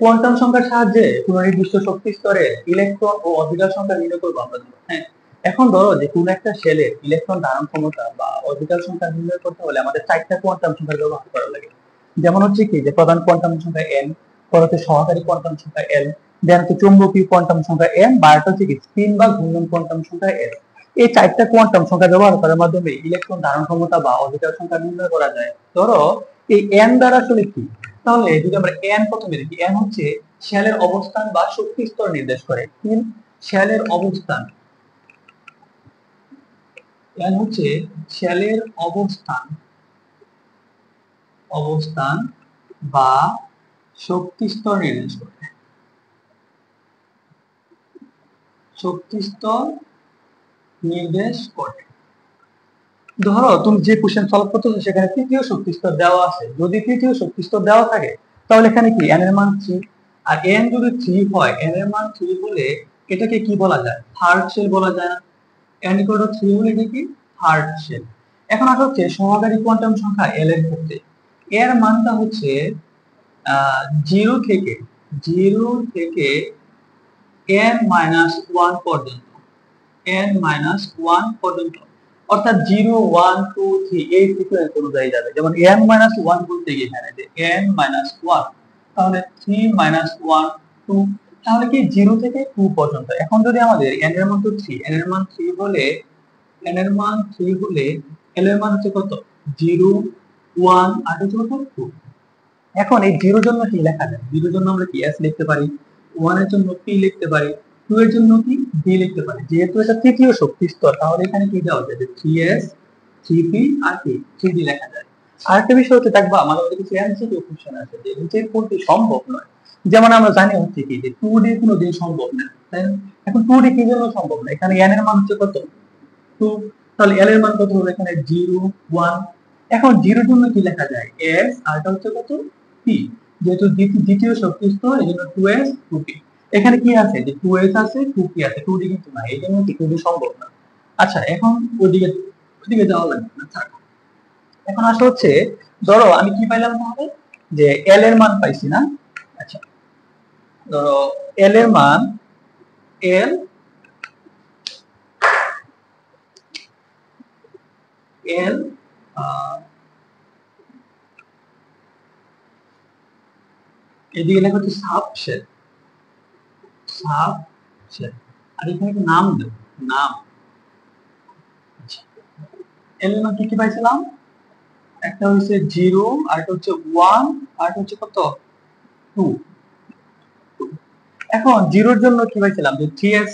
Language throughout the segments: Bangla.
কোয়ান্টাম সংখ্যার সাহায্যে কোনো নির্দিষ্ট শক্তি স্তরে ইলেকট্রন ও অরবিটাল সংখ্যা নির্ণয় করবো আমরা। হ্যাঁ, এখন ধরো যে কোনো একটা শেলের ইলেকট্রন ধারণ ক্ষমতা বা অরবিটাল সংখ্যা নির্ণয় করতে হলে আমাদের 4টা কোয়ান্টাম সংখ্যা ব্যবহার করা লাগে। যেমন হচ্ছে কি যে প্রধান কোয়ান্টাম সংখ্যা n, পরে হচ্ছে সহকারী কোয়ান্টাম সংখ্যা l, দেন হচ্ছে চৌম্বকীয় কোয়ান্টাম সংখ্যা m, বা একটা হচ্ছে কি স্পিন বা ঘূর্ণন কোয়ান্টাম সংখ্যা s। এই 4টা কোয়ান্টাম সংখ্যা ব্যবহার করার মাধ্যমে ইলেকট্রন ধারণ ক্ষমতা বা অরবিটাল সংখ্যা নির্ণয় করা যায়। ধরো এই n দ্বারা আসলে কি, তাহলে যদি আমরা n প্রথমে দেখি, n হচ্ছে শেলের অবস্থান বা শক্তি স্তর নির্দেশ করে। শেলের অবস্থান, n হচ্ছে শেলের অবস্থান অবস্থান বা শক্তি স্তর নির্দেশ করে। শক্তি স্তর নির্দেশ করে। ধরো তুমি যে কোশ্চেন সলভ করতেছো সেখানে তৃতীয় শক্তি স্তর দেওয়া আছে, যদি তৃতীয় শক্তি স্তর দেওয়া থাকে তাহলে এখানে কি n এর মান 3, আর n যদি 3 হয়, n এর মান 3 হলে এটাকে কি বলা যায়, থার্ড শেল বলা যায় না। n = 3 হলে এটা কি থার্ড শেল। এখন আসলে হচ্ছে সহকারী কোয়ান্টাম সংখ্যা l এর ক্ষেত্রে এর মানটা হচ্ছে 0 থেকে n-1 পর্যন্ত, n-1 পর্যন্ত, অর্থাৎ 0 1 2 3 এই সিকোয়েন্স অনুযায়ী যাবে। যেমন n-1 বলতে গিয়ে এখানে যে n-1, তাহলে 3-1 2, তাহলে কি 0 থেকে 2 পর্যন্ত। এখন যদি আমাদের n এর মান তো 3, n এর মান 3 হলে l এর মান হচ্ছে কত, 0 1 আর হচ্ছে কত 2। এখন এই 0 জন্য কি লেখা যায়, 0 জন্য আমরা কি s লিখতে পারি, 1 এর জন্য p লিখতে পারি, 2 এর জন্য কি d লিখতে পারি। যেহেতু এটা তৃতীয় শক্তি স্তর তাহলে এখানে কি দেওয়া যায়, 3s 3p আর কি 3d লেখা যায়। আরেকটা বিষয় হচ্ছে দেখবা আমাদের মধ্যে কিছু এমসিকিউ কোশ্চেন আছে যে নিচের কোনটি সম্ভব নয়। যেমন আমরা জানি হচ্ছে কি যে 2d কোনোদিন সম্ভব না, তাই না? এখন 2d কি জন্য সম্ভব না, এখানে n এর মান হচ্ছে কত 2, তাহলে l এর মান কত হবে এখানে 0 1। এখন 0 জন্য কি লেখা যায় s, আর এটা হচ্ছে কত p, যেহেতু দ্বিতীয় শক্তি স্তর এজন্য 2s 2p। এখানে কি আছে যে 2s আছে 2p আছে, 2d কিন্তু না, এই জন্য কি 2d সম্ভব না। আচ্ছা, এখন ওদিকে যাওয়া লাগবে না, থাক। এখন আসলে হচ্ছে ধরো আমি কি পাইলাম তাহলে, যে l এর মান পাইছি না। আচ্ছা, ধরো l এর মান l l এদিকে লেখা হচ্ছে সাব শেল, আর এখানে একটা নাম দেব, নাম। এল এর মান কি কি পাইছিলাম, একটা হচ্ছে 0, আর একটা হচ্ছে 1, আর একটা হচ্ছে কত 2। এখন 0 এর জন্য কি পাইছিলাম যে 3s,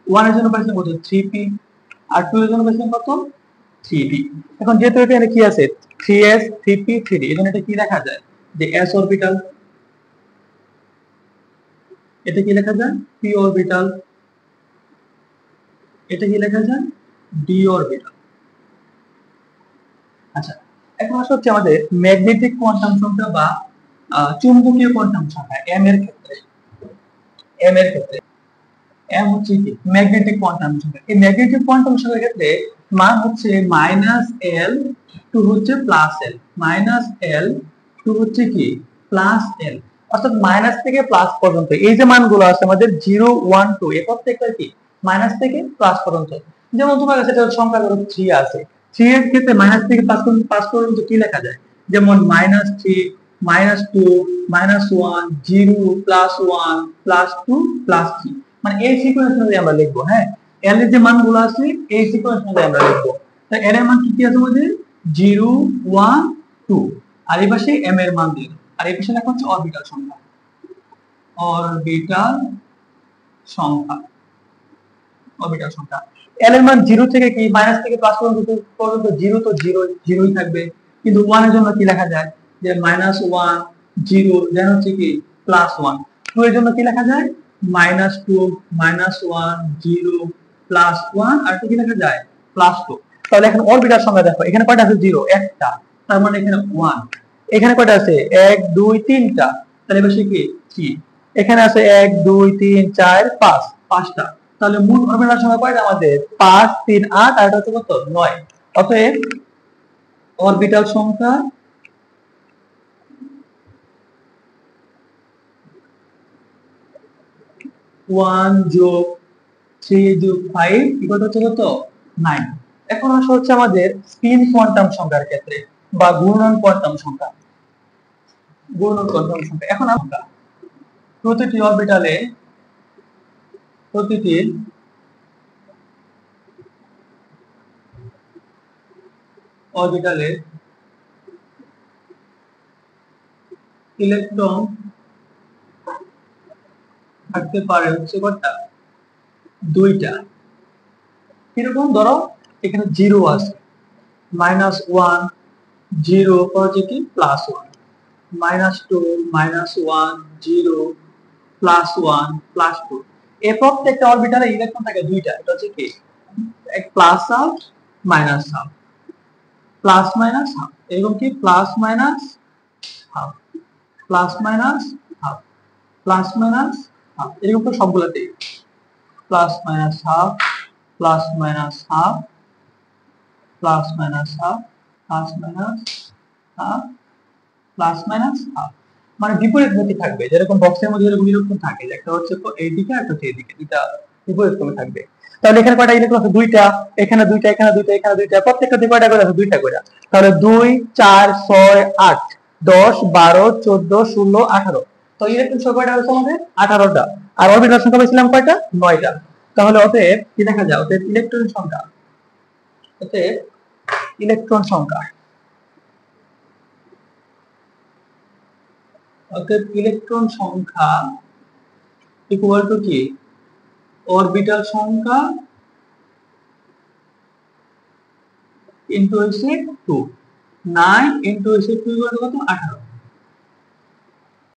1 এর জন্য পাইছিলাম কত 3p, আর 2 এর জন্য পাইছিলাম কত 3d। এখন যেহেতু এখানে কি আছে 3s 3p 3d, এজন্য এটা কি লেখা যায় যে s অরবিটাল, এটা কি লেখা যায় p অরবিটাল, এটা কি লেখা যায় d অরবিটাল। আচ্ছা, এখন আসলে হচ্ছে আমাদের ম্যাগনেটিক কোয়ান্টাম সংখ্যা বা চুম্বকীয় কোয়ান্টাম সংখ্যা m এর ক্ষেত্রে, m হচ্ছে কি ম্যাগনেটিক কোয়ান্টাম সংখ্যা। এই ম্যাগনেটিক কোয়ান্টাম সংখ্যার ক্ষেত্রে মান হচ্ছে -l টু হচ্ছে +l, -l টু হচ্ছে কি +l, অর্থাৎ মাইনাস থেকে প্লাস পর্যন্ত এই যে মানগুলো আছে আমাদের 0 1 2 এই প্রত্যেকটা কি মাইনাস থেকে প্লাস পর্যন্ত। যেমন তোমার কাছে একটা সংখ্যা ধরো 3 আছে, 3 এর ক্ষেত্রে মাইনাস থেকে প্লাস পর্যন্ত কি লেখা যায়, যেমন -3 -2 -1 0 +1 +2 +3, মানে এই সিকোয়েন্স অনুযায়ী আমরা লিখবো। হ্যাঁ, l এর যে মানগুলো আছে এই সিকোয়েন্স অনুযায়ী আমরা লিখবো। তাই l এর মান কি কি আছে আমাদের 0 1 2, আর এই পাশে m এর মান দিই, আর এই পাশে লেখা হচ্ছে অরবিটাল সংখ্যা, অরবিটাল সংখ্যা, অরবিটাল সংখ্যা। l এর মান 0 থেকে কি মাইনাস থেকে প্লাস পর্যন্ত 0 তো 0ই থাকবে, কিন্তু 1 এর জন্য কি লেখা যায় যে -1 0 দেন হচ্ছে কি +1। 2 এর জন্য কি লেখা যায় -2 -1 0 +1, আর কি লেখা যায় +2। তাহলে এখন অরবিটাল সংখ্যা দেখো, এখানে কয়টা আছে 0 একটা, তার মানে এখানে 1। এখানে কয়টা আছে 1 2 3টা, তাহলে বেশি কি 3। এখানে আছে 1 2 3 4 5 5টা, তাহলে মূল অরবিটাল সংখ্যা কয়টা আমাদের 5 3 8, আর এটা হচ্ছে কত 9। অতএব অরবিটাল সংখ্যা 1 যোগ 3 যোগ 5 ইকুয়াল হচ্ছে কত 9। এখন আসা হচ্ছে আমাদের স্পিন কোয়ান্টাম সংখ্যার ক্ষেত্রে বা ঘূর্ণন কোয়ান্টাম সংখ্যা। ঘূর্ণন কোয়ান্টাম সংখ্যা এখন আমরা প্রতিটি অরবিটালে ইলেকট্রন থাকতে পারে হচ্ছে কয়টা দুইটা। কিরকম ধরো এখানে জিরো আছে, -1 0 হচ্ছে কি +1, -2 -1 0 +1 +2। এই প্রত্যেকটা অরবিটালে ইলেকট্রন থাকে দুইটা, এটা হচ্ছে কি এক plus half minus half, plus minus half, এরকম কি plus minus half, plus minus half, plus minus half, এরকম তো সবগুলোতেই plus minus half, plus minus half, plus minus half, plus minus half, plus minus half. মানে বিপরীত মুখী থাকবে, যেরকম বক্সের মধ্যে যেরকম ইলেকট্রন থাকে, একটা হচ্ছে এইদিকে আর একটা হচ্ছে এইদিকে, দুইটা বিপরীত ক্রমে থাকবে। তাহলে এখানে কয়টা ইলেকট্রন আছে দুইটা, এখানে দুইটা, এখানে দুইটা, এখানে দুইটা, প্রত্যেকটাতে কয়টা করে আছে দুইটা করে। তাহলে 2 4 6 8 10 12 14 16 18। তো ইলেকট্রন সংখ্যা কয়টা হচ্ছে আমাদের 18টা, আর অরবিটাল সংখ্যা পেয়েছিলাম কয়টা 9টা। তাহলে অতএব কি দেখা যায়, অতএব ইলেকট্রন সংখ্যা, অতএব ইলেকট্রন সংখ্যা, অতএব ইলেকট্রন সংখ্যা ইকুয়াল টু কি অরবিটাল সংখ্যা ইনটু হচ্ছে 2, 9 ইনটু হচ্ছে 2 ইকুয়াল টু কত 18।